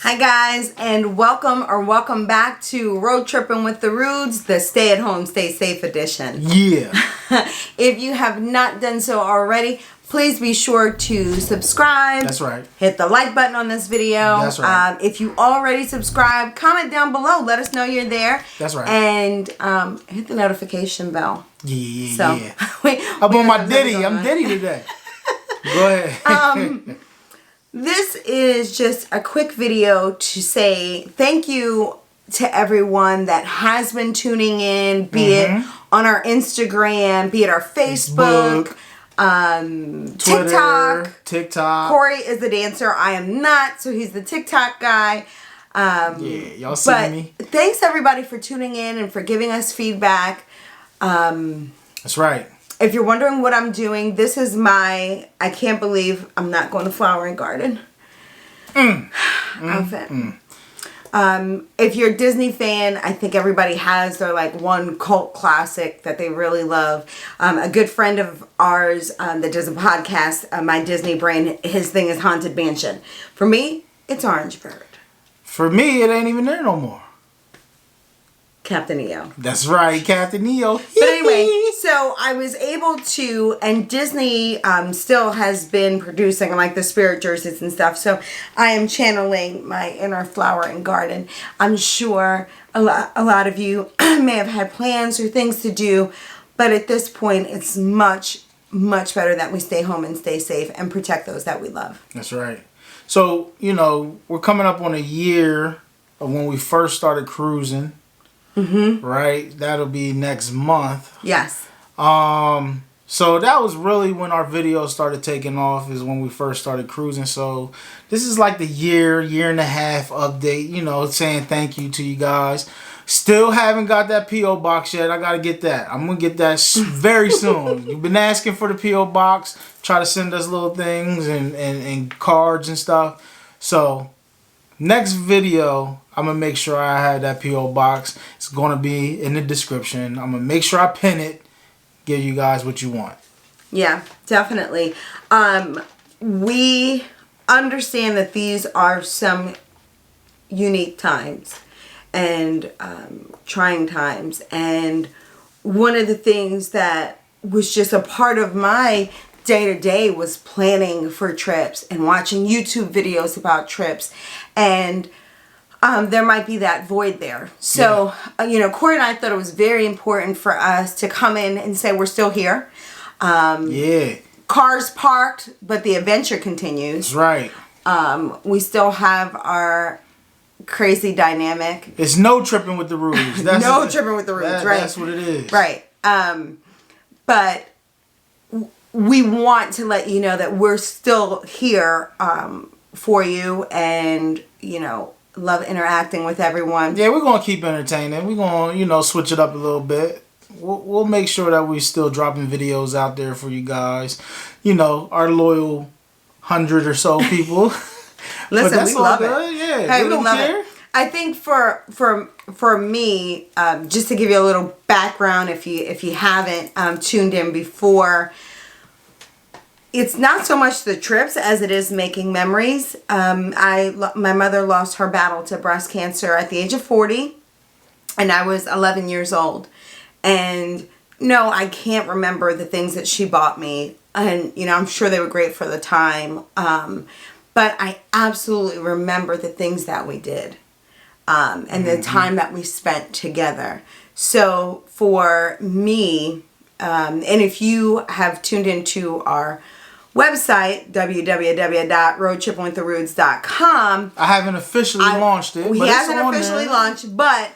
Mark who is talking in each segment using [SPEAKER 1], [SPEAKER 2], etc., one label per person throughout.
[SPEAKER 1] Hi guys, and welcome back to Road Trippin' with the Rudes, the Stay at Home, Stay Safe edition.
[SPEAKER 2] Yeah.
[SPEAKER 1] If you have not done so already, please be sure to subscribe.
[SPEAKER 2] That's right.
[SPEAKER 1] Hit the like button on this video.
[SPEAKER 2] That's right.
[SPEAKER 1] If you already subscribed, comment down below. Let us know you're there.
[SPEAKER 2] That's right.
[SPEAKER 1] And hit the notification bell.
[SPEAKER 2] Yeah. I'm on my Diddy. I'm Diddy today. Go ahead.
[SPEAKER 1] This is just a quick video to say thank you to everyone that has been tuning in, be it on our Instagram, be it our Facebook,
[SPEAKER 2] Twitter,
[SPEAKER 1] TikTok. Corey is a dancer. I am not, so he's the TikTok guy.
[SPEAKER 2] Yeah, y'all see me.
[SPEAKER 1] Thanks everybody for tuning in and for giving us feedback.
[SPEAKER 2] That's right.
[SPEAKER 1] If you're wondering what I'm doing, this is I can't believe I'm not going to Flower and Garden outfit. If you're a Disney fan, I think everybody has their like one cult classic that they really love. A good friend of ours that does a podcast, My Disney Brain, his thing is Haunted Mansion. For me, it's Orange Bird.
[SPEAKER 2] For me, it ain't even there no more.
[SPEAKER 1] Captain EO.
[SPEAKER 2] That's right, Captain EO.
[SPEAKER 1] But anyway, so I was able to, and Disney still has been producing like the spirit jerseys and stuff. So I am channeling my inner Flower and Garden. I'm sure a lot of you may have had plans or things to do, but at this point, it's much better that we stay home and stay safe and protect those that we love.
[SPEAKER 2] That's right. So, we're coming up on a year of when we first started cruising. Right? That'll be next month.
[SPEAKER 1] Yes.
[SPEAKER 2] So that was really when our videos started taking off, is when we first started cruising. So this is like the year and a half update, saying thank you to you guys. Still haven't got that P.O. box yet. I got to get that. I'm going to get that very soon. You've been asking for the P.O. box. Try to send us little things and cards and stuff. So next video, I'm going to make sure I have that P.O. box. It's going to be in the description. I'm going to make sure I pin it. Give you guys what you want.
[SPEAKER 1] Yeah, definitely. We understand that these are some unique times and trying times. And one of the things that was just a part of my day-to-day was planning for trips and watching YouTube videos about trips. And there might be that void there. So, Corey and I thought it was very important for us to come in and say we're still here. Cars parked, but the adventure continues.
[SPEAKER 2] That's right.
[SPEAKER 1] We still have our crazy dynamic.
[SPEAKER 2] It's no tripping with the rules.
[SPEAKER 1] No tripping with the rules, right?
[SPEAKER 2] That's what it is.
[SPEAKER 1] Right. But we want to let you know that we're still here for you and, love interacting with everyone.
[SPEAKER 2] Yeah, we're going to keep entertaining. We're going to, switch it up a little bit. We'll make sure that we're still dropping videos out there for you guys. Our loyal 100 or so people.
[SPEAKER 1] Listen, we love it.
[SPEAKER 2] Yeah,
[SPEAKER 1] hey, we love it. I think for me, just to give you a little background, if you haven't tuned in before, it's not so much the trips as it is making memories. My mother lost her battle to breast cancer at the age of 40, and I was 11 years old. And no, I can't remember the things that she bought me. And, I'm sure they were great for the time. But I absolutely remember the things that we did and the time that we spent together. So for me, and if you have tuned into our website, www.roadtrippingwiththerudes.com.
[SPEAKER 2] I haven't officially launched it.
[SPEAKER 1] He hasn't officially launched, but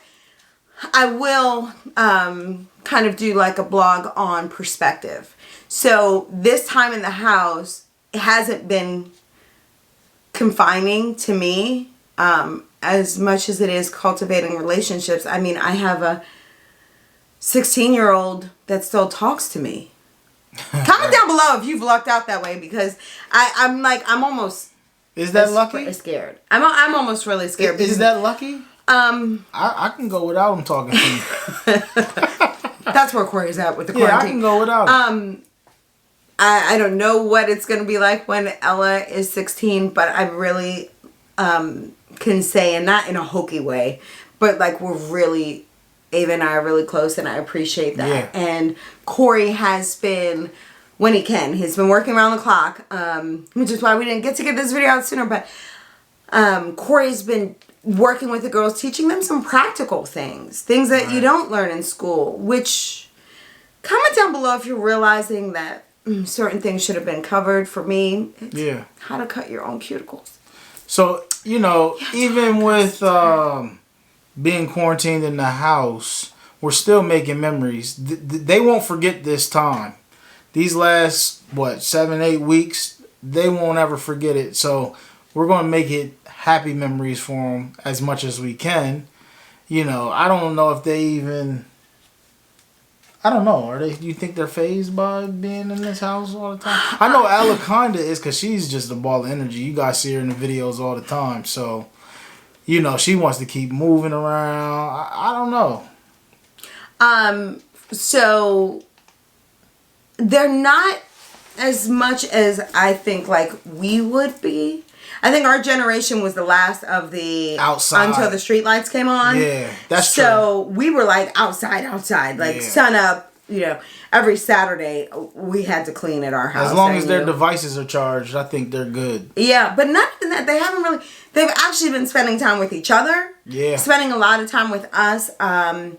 [SPEAKER 1] I will kind of do like a blog on perspective. So this time in the house, it hasn't been confining to me as much as it is cultivating relationships. I mean, I have a 16-year-old that still talks to me. Comment down below if you've lucked out that way, because I'm almost.
[SPEAKER 2] Is that lucky?
[SPEAKER 1] Scared. I'm almost really scared.
[SPEAKER 2] Is that lucky? I can go without him talking to me.
[SPEAKER 1] That's where Corey's at with the quarantine.
[SPEAKER 2] Yeah, I can go without him.
[SPEAKER 1] I don't know what it's going to be like when Ella is 16, but I really can say, and not in a hokey way, but like Ava and I are really close, and I appreciate that.
[SPEAKER 2] Yeah.
[SPEAKER 1] And Corey has been, when he can, he's been working around the clock, which is why we didn't get to get this video out sooner, but Corey's been working with the girls, teaching them some practical things that you don't learn in school, which, comment down below if you're realizing that certain things should have been covered. For me, it's how to cut your own cuticles.
[SPEAKER 2] So, even with being quarantined in the house, we're still making memories. They won't forget this time. These last, 7-8 weeks, they won't ever forget it. So we're going to make it happy memories for them as much as we can. I don't know if they even... I don't know. Do you think they're fazed by being in this house all the time? I know Ella kinda is, because she's just a ball of energy. You guys see her in the videos all the time. So, she wants to keep moving around. I don't know.
[SPEAKER 1] So they're not as much as I think like we would be. I think our generation was the last of the
[SPEAKER 2] outside
[SPEAKER 1] until the streetlights came on.
[SPEAKER 2] Yeah, that's true.
[SPEAKER 1] So we were like outside, like sun up. Every Saturday we had to clean at our house.
[SPEAKER 2] As long as their devices are charged, I think they're good.
[SPEAKER 3] Yeah, but not even that. They haven't really. They've actually been spending time with each other.
[SPEAKER 2] Yeah.
[SPEAKER 3] Spending a lot of time with us. I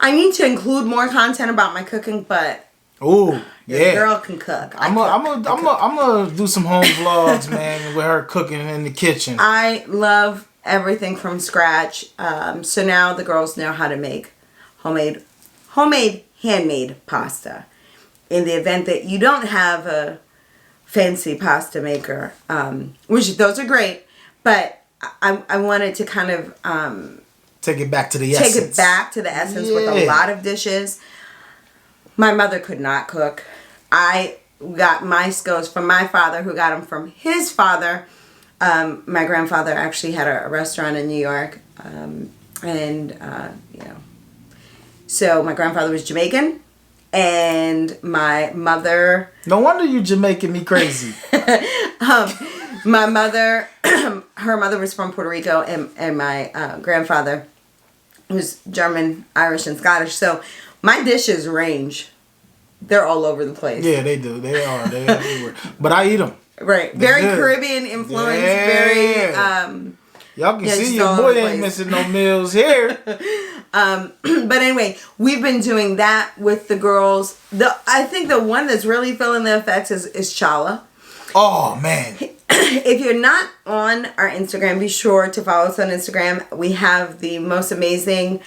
[SPEAKER 3] need to include more content about my cooking, but.
[SPEAKER 2] Ooh, yeah.
[SPEAKER 3] The girl can cook.
[SPEAKER 2] I'm gonna do some home vlogs, man, with her cooking in the kitchen.
[SPEAKER 3] I love everything from scratch. So now the girls know how to make homemade, handmade pasta. In the event that you don't have a fancy pasta maker, which those are great, but I wanted to kind of
[SPEAKER 2] take it back to the essence.
[SPEAKER 3] Take it back to the essence with a lot of dishes. My mother could not cook. I got my skills from my father, who got them from his father. My grandfather actually had a restaurant in New York. So my grandfather was Jamaican. And my mother...
[SPEAKER 2] No wonder you Jamaican me crazy.
[SPEAKER 3] My mother... her mother was from Puerto Rico. And my grandfather was German, Irish, and Scottish. So... my dishes range. They're all over the place.
[SPEAKER 2] Yeah, they do. They are. They're everywhere. But I eat them.
[SPEAKER 3] Right. Very good. Caribbean influence. Yeah. Very...
[SPEAKER 2] y'all can see your boy ain't missing no meals here.
[SPEAKER 3] But anyway, we've been doing that with the girls. I think the one that's really feeling the effects is Chala.
[SPEAKER 2] Oh, man.
[SPEAKER 3] If you're not on our Instagram, be sure to follow us on Instagram. We have the most amazing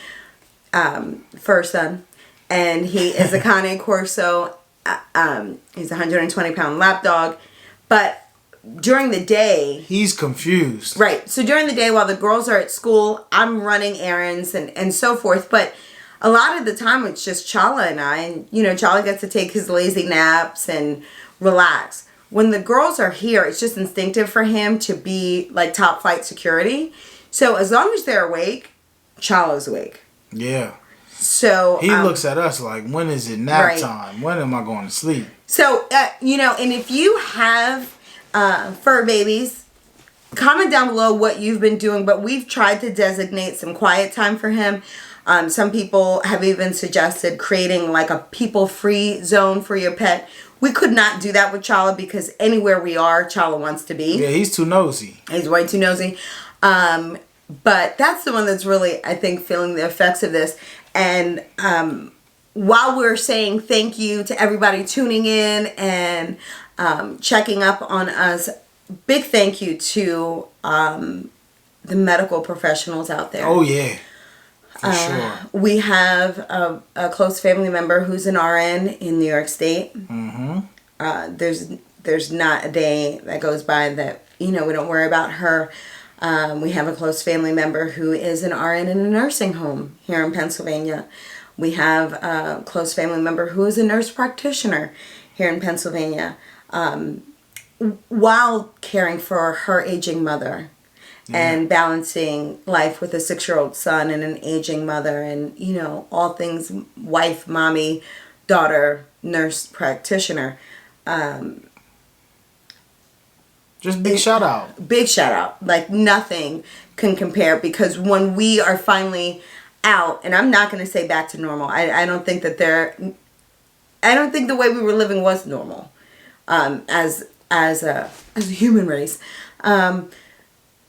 [SPEAKER 3] fur son. And he is a Cane Corso. He's a 120-pound lap dog. But during the day... he's
[SPEAKER 2] confused.
[SPEAKER 3] Right. So during the day while the girls are at school, I'm running errands and so forth. But a lot of the time it's just Chala and I. And, Chala gets to take his lazy naps and relax. When the girls are here, it's just instinctive for him to be like top flight security. So as long as they're awake, Chala's awake.
[SPEAKER 2] Yeah.
[SPEAKER 3] So
[SPEAKER 2] he looks at us like, when is it nap time? When am I going to sleep?
[SPEAKER 3] So, and if you have fur babies, comment down below what you've been doing. But we've tried to designate some quiet time for him. Some people have even suggested creating like a people-free zone for your pet. We could not do that with Chala because anywhere we are, Chala wants to be.
[SPEAKER 2] Yeah, he's too nosy.
[SPEAKER 3] He's way too nosy. But that's the one that's really, I think, feeling the effects of this. And while we're saying thank you to everybody tuning in and checking up on us, big thank you to the medical professionals out there.
[SPEAKER 2] Oh, yeah. For sure.
[SPEAKER 3] We have a close family member who's an RN in New York State.
[SPEAKER 2] Mm-hmm.
[SPEAKER 3] There's not a day that goes by that, we don't worry about her. We have a close family member who is an RN in a nursing home here in Pennsylvania. We have a close family member who is a nurse practitioner here in Pennsylvania, while caring for her aging mother and balancing life with a 6-year-old son and an aging mother and, all things wife, mommy, daughter, nurse practitioner.
[SPEAKER 2] Just big shout out.
[SPEAKER 3] Big shout out. Like nothing can compare, because when we are finally out, and I'm not going to say back to normal. I don't think that I don't think the way we were living was normal, as a human race.
[SPEAKER 2] Yeah,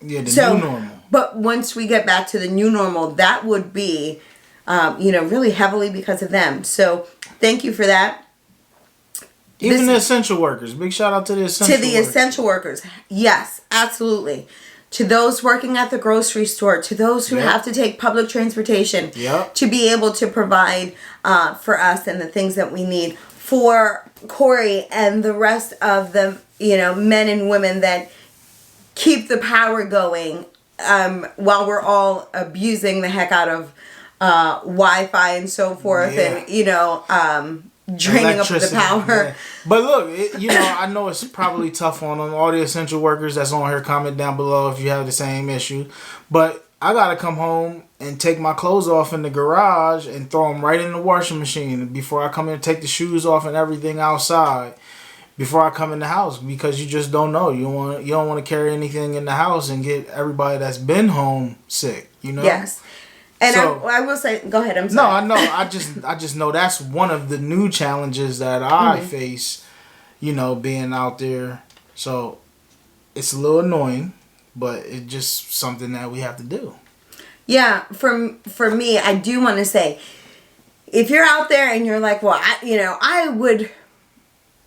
[SPEAKER 2] the new normal.
[SPEAKER 3] But once we get back to the new normal, that would be, really heavily because of them. So thank you for that.
[SPEAKER 2] Even the essential workers. Big shout out to the essential workers. To the
[SPEAKER 3] essential workers. Yes, absolutely. To those working at the grocery store, to those who have to take public transportation, to be able to provide for us and the things that we need. For Corey and the rest of the, men and women that keep the power going while we're all abusing the heck out of Wi-Fi and so forth, and, draining up the power.
[SPEAKER 2] Yeah. But look, I know it's probably tough on them. All the essential workers that's on here, comment down below if you have the same issue. But I gotta come home and take my clothes off in the garage and throw them right in the washing machine before I come in and take the shoes off and everything outside before I come in the house, because you just don't know. You don't want to carry anything in the house and get everybody that's been home sick.
[SPEAKER 3] Yes. And so, I will say, go ahead. I'm sorry.
[SPEAKER 2] No, I know. I just know that's one of the new challenges that I face, being out there. So it's a little annoying, but it's just something that we have to do. Yeah,
[SPEAKER 3] for me, I do want to say, if you're out there and you're like, well, I would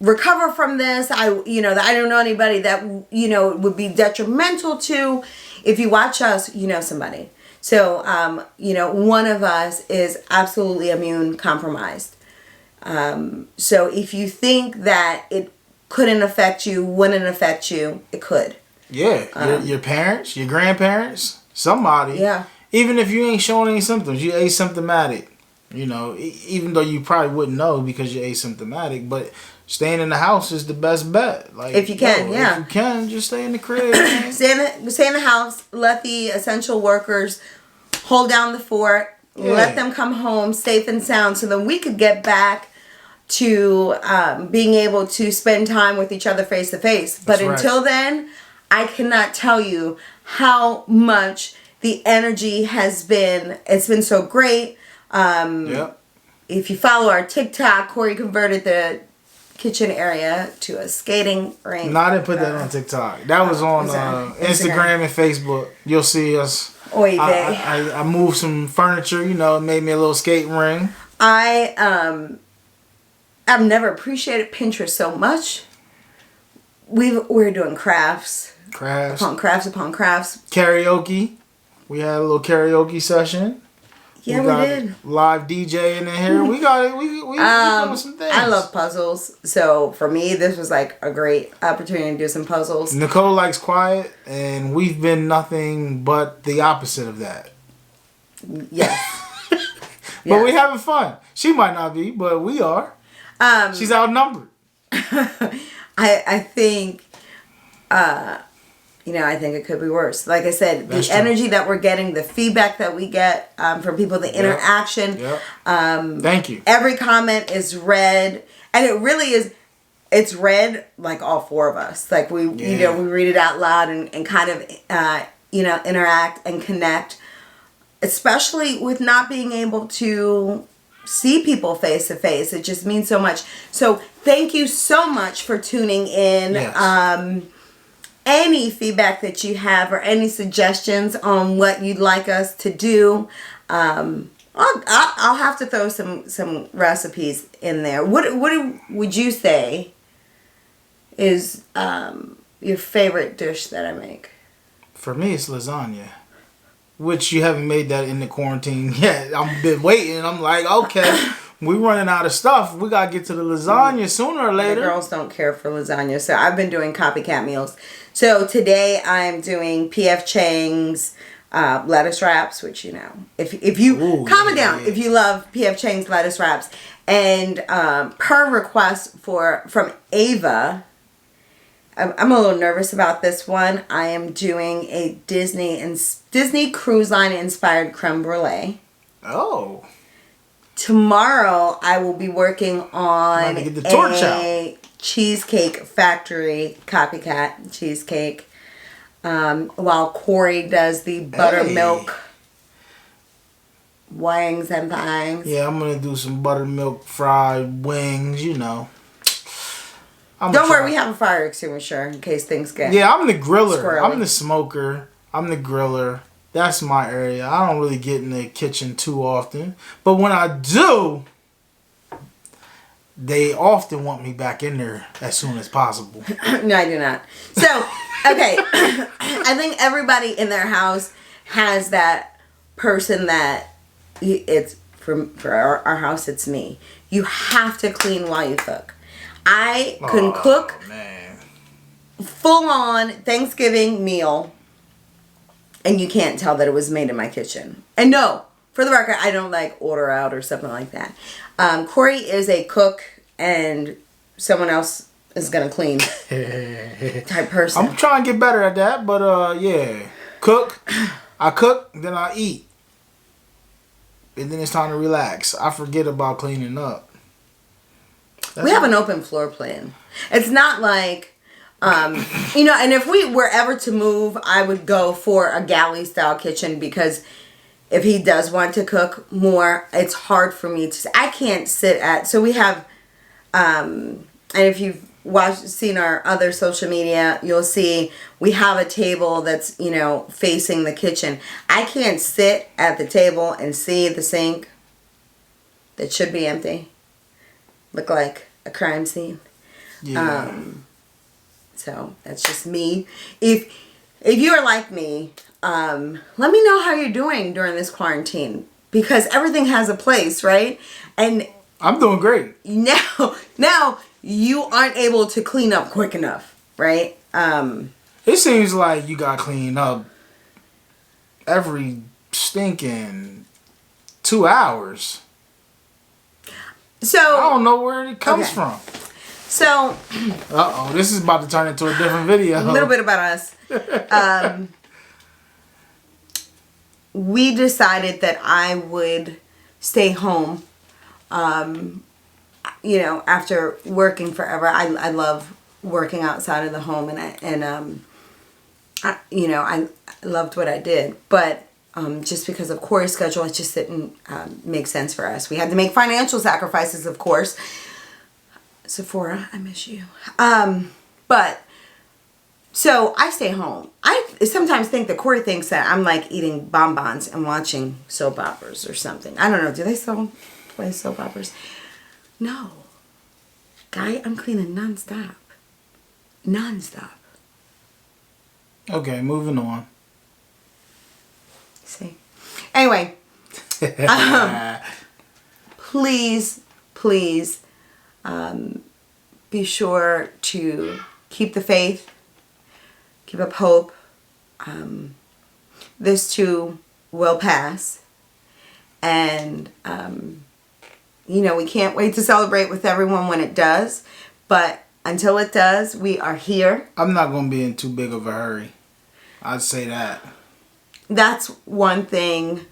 [SPEAKER 3] recover from this. I don't know anybody that, would be detrimental to. If you watch us, you know somebody. So, one of us is absolutely immune compromised. So if you think that it couldn't affect you, wouldn't affect you, it could.
[SPEAKER 2] Yeah, your parents, your grandparents, somebody.
[SPEAKER 3] Yeah.
[SPEAKER 2] Even if you ain't showing any symptoms, you're asymptomatic. Even though you probably wouldn't know because you're asymptomatic, but staying in the house is the best bet. Like,
[SPEAKER 3] if you can,
[SPEAKER 2] if you can, just stay in the crib.
[SPEAKER 3] stay in the house. Let the essential workers hold down the fort. Yeah. Let them come home safe and sound, so then we could get back to being able to spend time with each other face to face. But until then, I cannot tell you how much the energy has been. It's been so great. If you follow our TikTok, Corey converted the kitchen area to a skating rink.
[SPEAKER 2] No, I didn't put that on TikTok. That was on Instagram and Facebook. You'll see us.
[SPEAKER 3] Oy vey.
[SPEAKER 2] I moved some furniture, it made me a little skating ring.
[SPEAKER 3] I've never appreciated Pinterest so much. We're doing crafts upon crafts.
[SPEAKER 2] Karaoke. We had a little karaoke session.
[SPEAKER 3] Yeah, we did.
[SPEAKER 2] Live DJ in here. We got it. We doing some things.
[SPEAKER 3] I love puzzles. So for me, this was like a great opportunity to do some puzzles.
[SPEAKER 2] Nicole likes quiet, and we've been nothing but the opposite of that.
[SPEAKER 3] Yes.
[SPEAKER 2] But we having fun. She might not be, but we are. She's outnumbered.
[SPEAKER 3] I think... I think it could be worse. Like I said, the energy that we're getting, the feedback that we get from people, the interaction.
[SPEAKER 2] Thank you.
[SPEAKER 3] Every comment is read, and it really is. It's read like all four of us. Like we read it out loud and kind of interact and connect. Especially with not being able to see people face to face, it just means so much. So thank you so much for tuning in. Yes. Any feedback that you have or any suggestions on what you'd like us to do, I'll have to throw some recipes in there. What would you say is your favorite dish that I make?
[SPEAKER 2] For me, it's lasagna. Which you haven't made that in the quarantine yet. I've been waiting. I'm like, okay, we running out of stuff. We got to get to the lasagna sooner or later.
[SPEAKER 3] The girls don't care for lasagna, so I've been doing copycat meals. So today I'm doing P.F. Chang's lettuce wraps, which, if you comment down if you love P.F. Chang's lettuce wraps. And per request from Ava, I'm a little nervous about this one. I am doing a Disney Cruise Line inspired creme brulee.
[SPEAKER 2] Oh.
[SPEAKER 3] Tomorrow I will be working on
[SPEAKER 2] get the torch out.
[SPEAKER 3] Cheesecake Factory copycat cheesecake. While Corey does the buttermilk wings and things.
[SPEAKER 2] Yeah, I'm gonna do some buttermilk fried wings. You know.
[SPEAKER 3] Don't worry, we have a fire extinguisher in case things get.
[SPEAKER 2] Yeah, I'm the griller.
[SPEAKER 3] squirrely.
[SPEAKER 2] I'm the smoker. I'm the griller. That's my area. I don't really get in the kitchen too often, but when I do, they often want me back in there as soon as possible.
[SPEAKER 3] No, I do not. So, okay, I think everybody in their house has that person that it's for our house. It's me. You have to clean while you cook. I can cook full on Thanksgiving meal, and you can't tell that it was made in my kitchen. And no, for the record, I don't like order out or something like that. Corey is a cook, and someone else is gonna clean type person.
[SPEAKER 2] I'm trying to get better at that, but yeah, cook. I cook, then I eat, and then it's time to relax. I forget about cleaning up.
[SPEAKER 3] We have an open floor plan. It's not like, and if we were ever to move, I would go for a galley style kitchen because if he does want to cook more, it's hard for me to, I can't sit at, so we have, and if you've seen our other social media, you'll see we have a table that's, facing the kitchen. I can't sit at the table and see the sink that should be empty. Look like a crime scene.
[SPEAKER 2] Yeah.
[SPEAKER 3] So that's just me. If you are like me, let me know how you're doing during this quarantine because everything has a place, right? And
[SPEAKER 2] I'm doing great.
[SPEAKER 3] Now you aren't able to clean up quick enough, right?
[SPEAKER 2] It seems like you got cleaned up every stinking 2 hours.
[SPEAKER 3] So
[SPEAKER 2] I don't know where it comes from.
[SPEAKER 3] So
[SPEAKER 2] this is about to turn into a different video.
[SPEAKER 3] A little bit about us. We decided that I would stay home. After working forever, I love working outside of the home, and I loved what I did, but just because of Corey's schedule, it just didn't make sense for us. We had to make financial sacrifices, of course. Sephora, I miss you. But so I stay home. I sometimes think that Corey thinks that I'm like eating bonbons and watching soap operas or something. I don't know. Do they still play soap operas? No. Guy, I'm cleaning nonstop. Nonstop.
[SPEAKER 2] Okay, moving on.
[SPEAKER 3] See. Anyway. Please be sure to keep the faith. Keep up hope. This too will pass. And we can't wait to celebrate with everyone when it does. But until it does, we are here.
[SPEAKER 2] I'm not going to be in too big of a hurry. I'd say that.
[SPEAKER 3] That's one thing.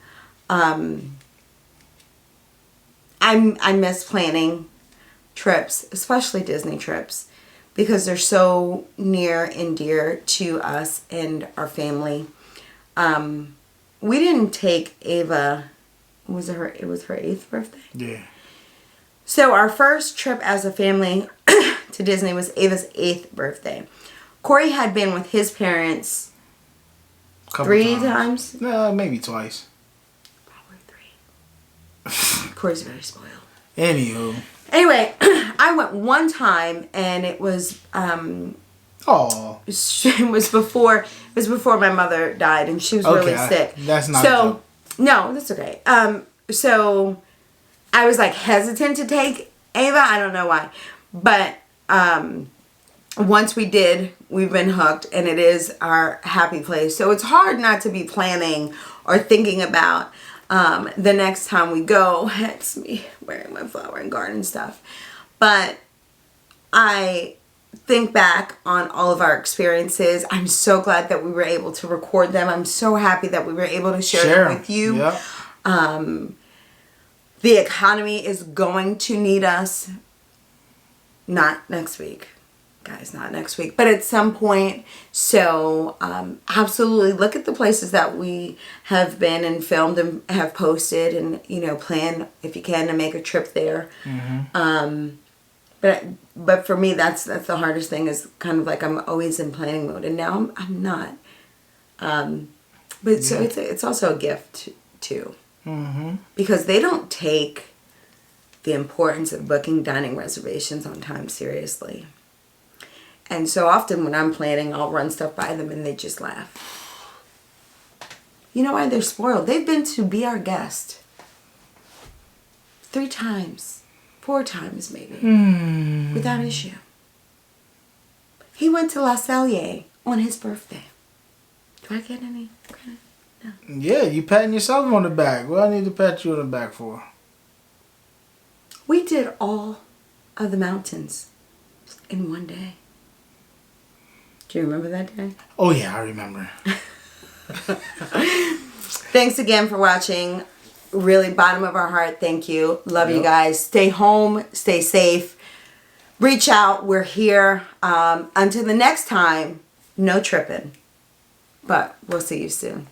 [SPEAKER 3] I miss planning trips, especially Disney trips, because they're so near and dear to us and our family. We didn't take Ava. It was her 8th birthday.
[SPEAKER 2] Yeah.
[SPEAKER 3] So our first trip as a family to Disney was Ava's 8th birthday. Corey had been with his parents three times.
[SPEAKER 2] No, maybe twice.
[SPEAKER 3] Probably 3. Corey's very spoiled.
[SPEAKER 2] Anywho.
[SPEAKER 3] Anyway, I went one time and it was it was before my mother died and she was really sick.
[SPEAKER 2] That's not so.
[SPEAKER 3] No, that's okay. So I was like hesitant to take Ava. I don't know why, but once we did, we've been hooked, and it is our happy place. So it's hard not to be planning or thinking about the next time we go. It's me wearing my flower and garden stuff, but I think back on all of our experiences. I'm so glad that we were able to record them. I'm so happy that we were able to share them with you.
[SPEAKER 2] Yep.
[SPEAKER 3] The economy is going to need us.
[SPEAKER 1] not next week, guys, not next week, but at some point. So absolutely look at the places that we have been and filmed and have posted, and plan if you can to make a trip there. But for me, that's the hardest thing, is kind of like I'm always in planning mode, and now I'm not. But so it's also a gift too, because they don't take the importance of booking dining reservations on time seriously. And so often when I'm planning, I'll run stuff by them and they just laugh. You know why? They're spoiled. They've been to be our guest 3 times, 4 times maybe, without issue. He went to La Cellier on his birthday. Do I get any credit? No.
[SPEAKER 2] Yeah, you patting yourself on the back. What I need to pat you on the back for?
[SPEAKER 1] We did all of the mountains in one day. Do you remember that day?
[SPEAKER 2] Oh yeah, I remember.
[SPEAKER 1] Thanks again for watching. Really, bottom of our heart, thank you. Love you guys. Stay home, stay safe. Reach out. We're here. Until the next time, no tripping. But we'll see you soon.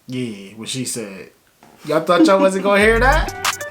[SPEAKER 2] Yeah, what she said. Y'all thought y'all wasn't gonna hear that?